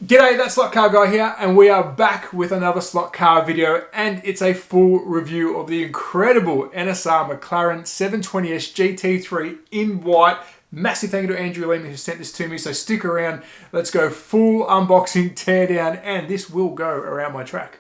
G'day, that's Slot Car Guy here, and we are back with another slot car video, and it's a full review of the incredible NSR McLaren 720S GT3 in white. Massive thank you to Andrew Lehman who sent this to me, so stick around. Let's go full unboxing, teardown, and this will go around my track.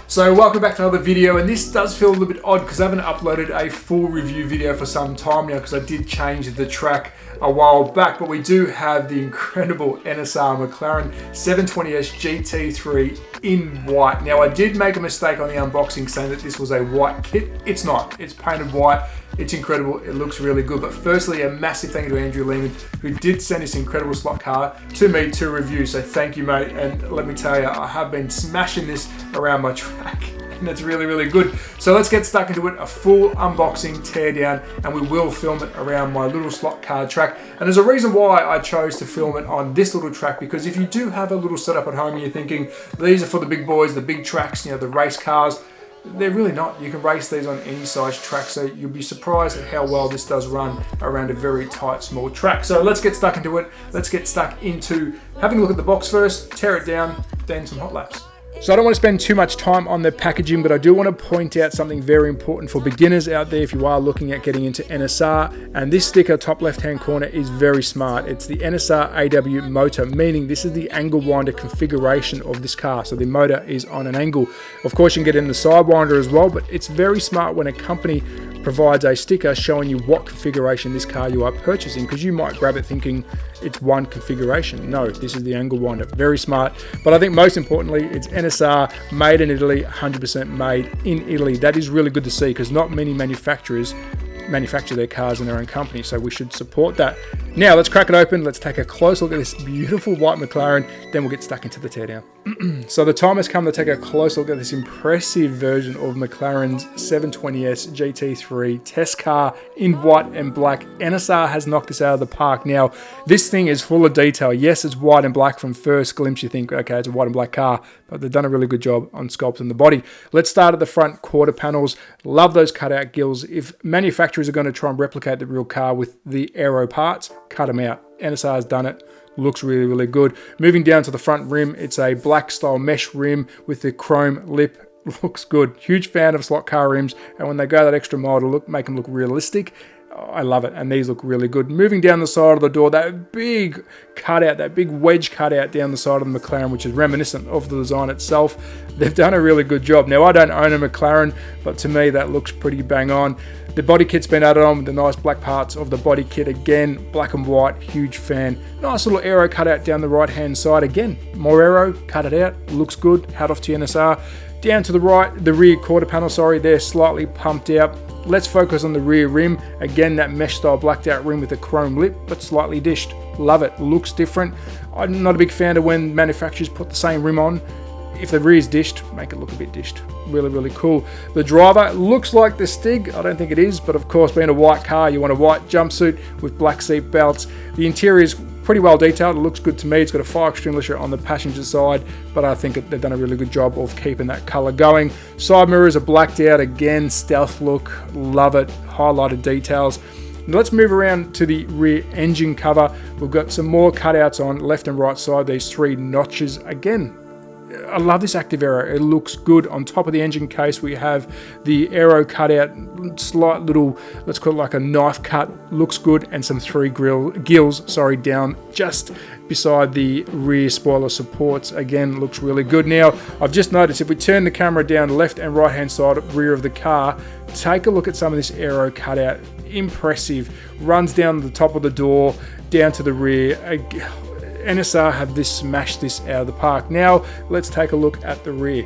So welcome back to another video, and this does feel a little bit odd because I haven't uploaded a full review video for some time now because I did change the track a while back, but we do have the incredible NSR McLaren 720S GT3 in white. Now I did make a mistake on the unboxing saying that this was a white kit. It's not, it's painted white. It's incredible, it looks really good. But firstly, a massive thank you to Andrew Lehman who did send this incredible slot car to me to review. So thank you, mate. And let me tell you, I have been smashing this around my track and it's really, really good. So let's get stuck into it, a full unboxing, teardown, and we will film it around my little slot car track. And there's a reason why I chose to film it on this little track, because if you do have a little setup at home and you're thinking, these are for the big boys, the big tracks, you know, the race cars, they're really not. You can race these on any size track, so you'll be surprised at how well this does run around a very tight, small track. So let's get stuck into it. Let's get stuck into having a look at the box first, tear it down, then some hot laps. So I don't want to spend too much time on the packaging, but I do want to point out something very important for beginners out there if you are looking at getting into NSR. And this sticker, top left-hand corner, is very smart. It's the NSR AW motor, meaning this is the angle winder configuration of this car. So the motor is on an angle. Of course, you can get in the sidewinder as well, but it's very smart when a company provides a sticker showing you what configuration this car you are purchasing, because you might grab it thinking it's one configuration. No, this is the angle winder. Very smart. But I think most importantly, it's NSR, made in Italy, 100% made in Italy. That is really good to see because not many manufacturers manufacture their cars in their own company, so we should support that. Now let's crack it open, let's take a close look at this beautiful white McLaren, then we'll get stuck into the teardown. So the time has come to take a close look at this impressive version of McLaren's 720S GT3 test car in white and black. NSR has knocked this out of the park. Now this thing is full of detail. Yes, it's white and black. From first glimpse you think, okay, it's a white and black car, but they've done a really good job on sculpting the body. Let's start at the front quarter panels. Love those cutout gills. If manufacturers are going to try and replicate the real car with the aero parts, cut them out. NSR has done it. Looks really, really good. Moving down to the front rim, it's a black style mesh rim with the chrome lip. Looks good. Huge fan of slot car rims, and when they go that extra mile to make them look realistic, I love it, and these look really good. Moving down the side of the door, that big cutout, that big wedge cutout down the side of the McLaren, which is reminiscent of the design itself. They've done a really good job. Now, I don't own a McLaren, but to me, that looks pretty bang on. The body kit's been added on with the nice black parts of the body kit. Again, black and white, huge fan. Nice little aero cutout down the right-hand side. Again, more aero, cut it out, looks good. Hat off to NSR. Down to the right, the rear quarter panel, they're slightly pumped out. Let's focus on the rear rim. Again, that mesh style blacked out rim with a chrome lip, but slightly dished. Love it, looks different. I'm not a big fan of when manufacturers put the same rim on. If the rear is dished, make it look a bit dished. Really, really cool. The driver looks like the Stig. I don't think it is, but of course, being a white car, you want a white jumpsuit with black seat belts. The interior is pretty well detailed. It looks good to me. It's got a fire extinguisher on the passenger side, but I think they've done a really good job of keeping that color going. Side mirrors are blacked out. Again, stealth look. Love it. Highlighted details. Now let's move around to the rear engine cover. We've got some more cutouts on left and right side. These three notches. Again, I love this active aero. It looks good. On top of the engine case, we have the aero cutout, slight little, let's call it like a knife cut. Looks good, and some three gills down just beside the rear spoiler supports. Again, looks really good. Now, I've just noticed if we turn the camera down left and right hand side rear of the car, take a look at some of this aero cutout. Impressive. Runs down the top of the door, down to the rear. NSR have smashed this out of the park. Now let's take a look at the rear.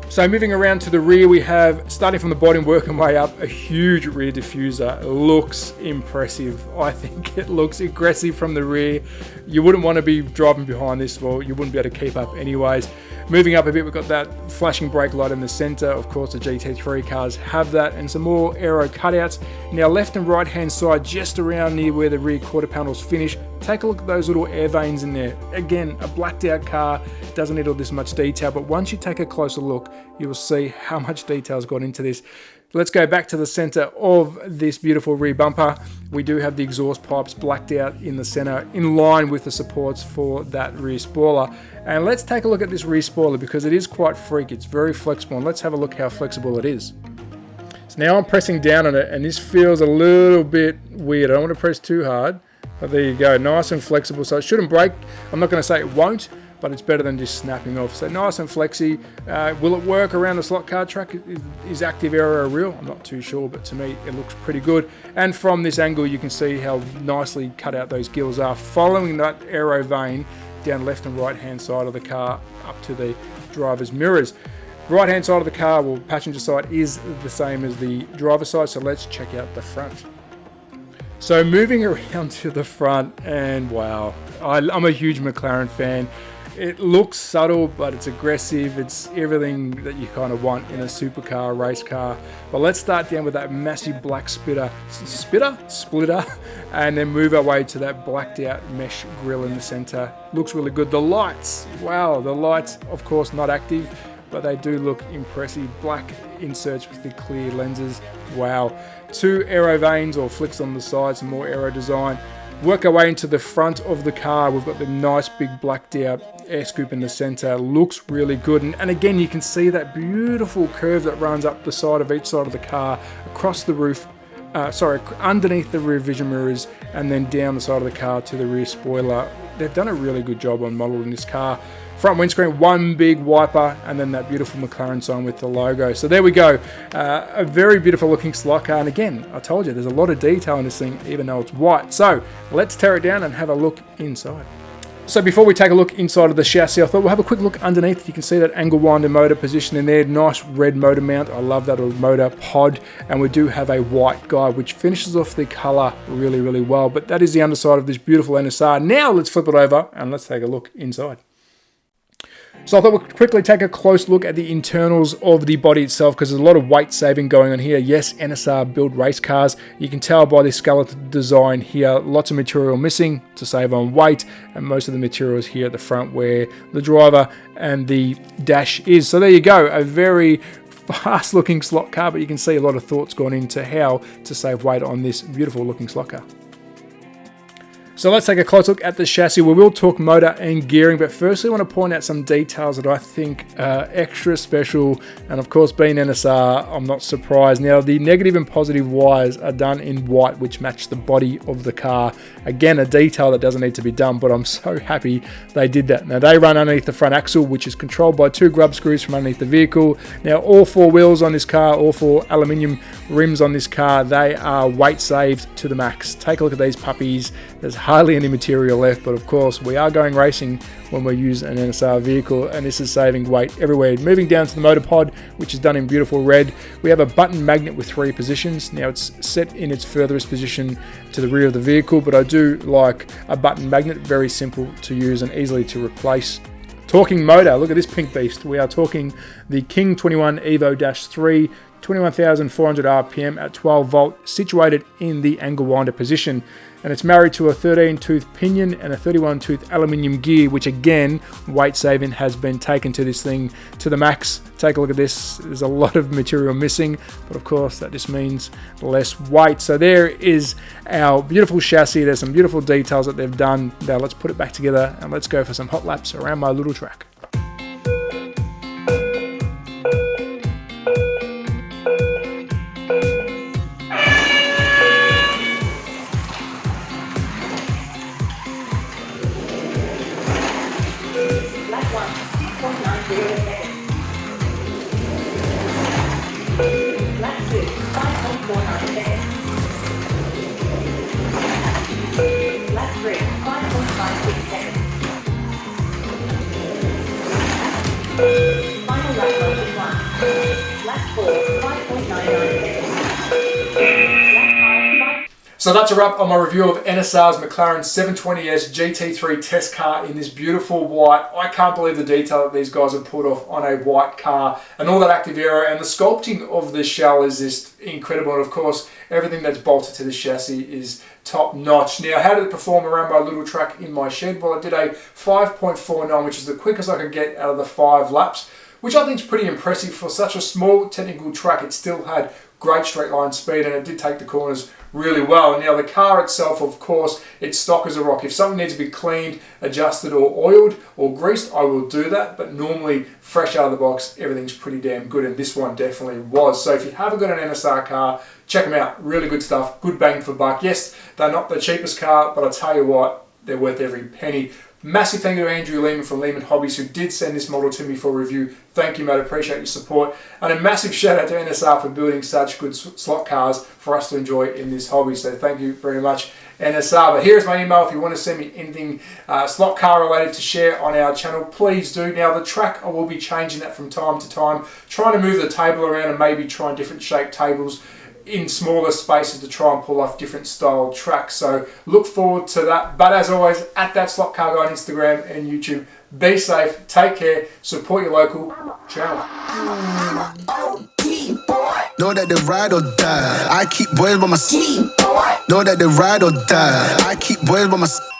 So moving around to the rear, we have, starting from the bottom, working way up, a huge rear diffuser. It looks impressive. I think it looks aggressive from the rear. You wouldn't want to be driving behind this, well, you wouldn't be able to keep up anyways. Moving up a bit, we've got that flashing brake light in the center. Of course, the GT3 cars have that, and some more aero cutouts. Now, left and right hand side, just around near where the rear quarter panels finish, take a look at those little air veins in there. Again, a blacked out car, doesn't need all this much detail, but once you take a closer look, you will see how much detail's gone into this. Let's go back to the center of this beautiful rear bumper. We do have the exhaust pipes blacked out in the center, in line with the supports for that rear spoiler. And let's take a look at this rear spoiler, because it is quite freaky. It's very flexible, and let's have a look how flexible it is. So now I'm pressing down on it, and this feels a little bit weird. I don't want to press too hard, but there you go, nice and flexible. So it shouldn't break. I'm not going to say it won't, but it's better than just snapping off. So nice and flexy. Will it work around the slot car track? Is active aero real? I'm not too sure, but to me it looks pretty good. And from this angle you can see how nicely cut out those gills are, following that aero vein down left and right hand side of the car up to the driver's mirrors. Right hand side of the car, well, passenger side, is the same as the driver's side, so let's check out the front. So moving around to the front, and wow, I'm a huge McLaren fan. It looks subtle, but it's aggressive. It's everything that you kind of want in a supercar, race car. But let's start down with that massive black splitter, and then move our way to that blacked out mesh grille in the center. Looks really good. The lights, wow, the lights, of course, not active, but they do look impressive. Black inserts with the clear lenses. Wow. 2 aero veins or flicks on the sides, some more aero design. Work our way into the front of the car. We've got the nice big blacked out air scoop in the center. Looks really good. And again, you can see that beautiful curve that runs up the side of each side of the car, across the roof, underneath the rear vision mirrors, and then down the side of the car to the rear spoiler. They've done a really good job on modeling this car. Front windscreen, one big wiper, and then that beautiful McLaren sign with the logo. So there we go. A very beautiful looking slot car. And again, I told you, there's a lot of detail in this thing, even though it's white. So let's tear it down and have a look inside. So before we take a look inside of the chassis, I thought we'll have a quick look underneath. You can see that angle winder motor position in there. Nice red motor mount. I love that motor pod. And we do have a white guide, which finishes off the color really, really well. But that is the underside of this beautiful NSR. Now let's flip it over and let's take a look inside. So I thought we'll quickly take a close look at the internals of the body itself, because there's a lot of weight saving going on here. Yes, NSR build race cars. You can tell by the skeleton design here, lots of material missing to save on weight, and most of the material is here at the front where the driver and the dash is. So there you go, a very fast looking slot car, but you can see a lot of thoughts gone into how to save weight on this beautiful looking slot car. So let's take a close look at the chassis. We will talk motor and gearing, but firstly I want to point out some details that I think are extra special. And of course, being NSR, I'm not surprised. Now, the negative and positive wires are done in white, which match the body of the car. Again, a detail that doesn't need to be done, but I'm so happy they did that. Now, they run underneath the front axle, which is controlled by 2 grub screws from underneath the vehicle. Now, all 4 wheels on this car, all 4 aluminium rims on this car, they are weight saved to the max. Take a look at these puppies. There's hardly any material left, but of course we are going racing when we use an NSR vehicle, and this is saving weight everywhere. Moving down to the motor pod, which is done in beautiful red, we have a button magnet with 3 positions. Now it's set in its furthest position to the rear of the vehicle, but I do like a button magnet, very simple to use and easily to replace. Talking motor, look at this pink beast. We are talking the King 21 Evo-3, 21,400 RPM at 12 volt, situated in the angle winder position. And it's married to a 13-tooth pinion and a 31-tooth aluminium gear, which again, weight saving has been taken to this thing to the max. Take a look at this. There's a lot of material missing, but of course that just means less weight. So there is our beautiful chassis. There's some beautiful details that they've done. Now let's put it back together and let's go for some hot laps around my little track. So that's a wrap on my review of NSR's McLaren 720S GT3 test car in this beautiful white. I can't believe the detail that these guys have put off on a white car and all that active aero, and the sculpting of the shell is just incredible, and of course everything that's bolted to the chassis is top notch. Now, how did it perform around my little track in my shed? Well, I did a 5.49, which is the quickest I could get out of the 5 laps, which I think is pretty impressive for such a small technical track. It still had great straight line speed, and it did take the corners really well. Now, the car itself, of course, it's stock as a rock. If something needs to be cleaned, adjusted, or oiled or greased, I will do that, but normally fresh out of the box, everything's pretty damn good, and this one definitely was. So if you haven't got an NSR car, check them out. Really good stuff, good bang for buck. Yes, they're not the cheapest car, but I tell you what, they're worth every penny. Massive thank you to Andrew Lehman from Lehman Hobbies, who did send this model to me for review. Thank you, mate. Appreciate your support. And a massive shout out to NSR for building such good slot cars for us to enjoy in this hobby. So thank you very much, NSR. But here's my email if you want to send me anything slot car related to share on our channel. Please do. Now, the track, I will be changing that from time to time, trying to move the table around and maybe trying different shaped tables in smaller spaces to try and pull off different style tracks. So look forward to that. But as always, at That Slot Car Guy on Instagram and YouTube. Be safe, take care, support your local. Ciao. Know that they ride or die. I keep boys by my side. Know that they ride or die. I keep boys by my side.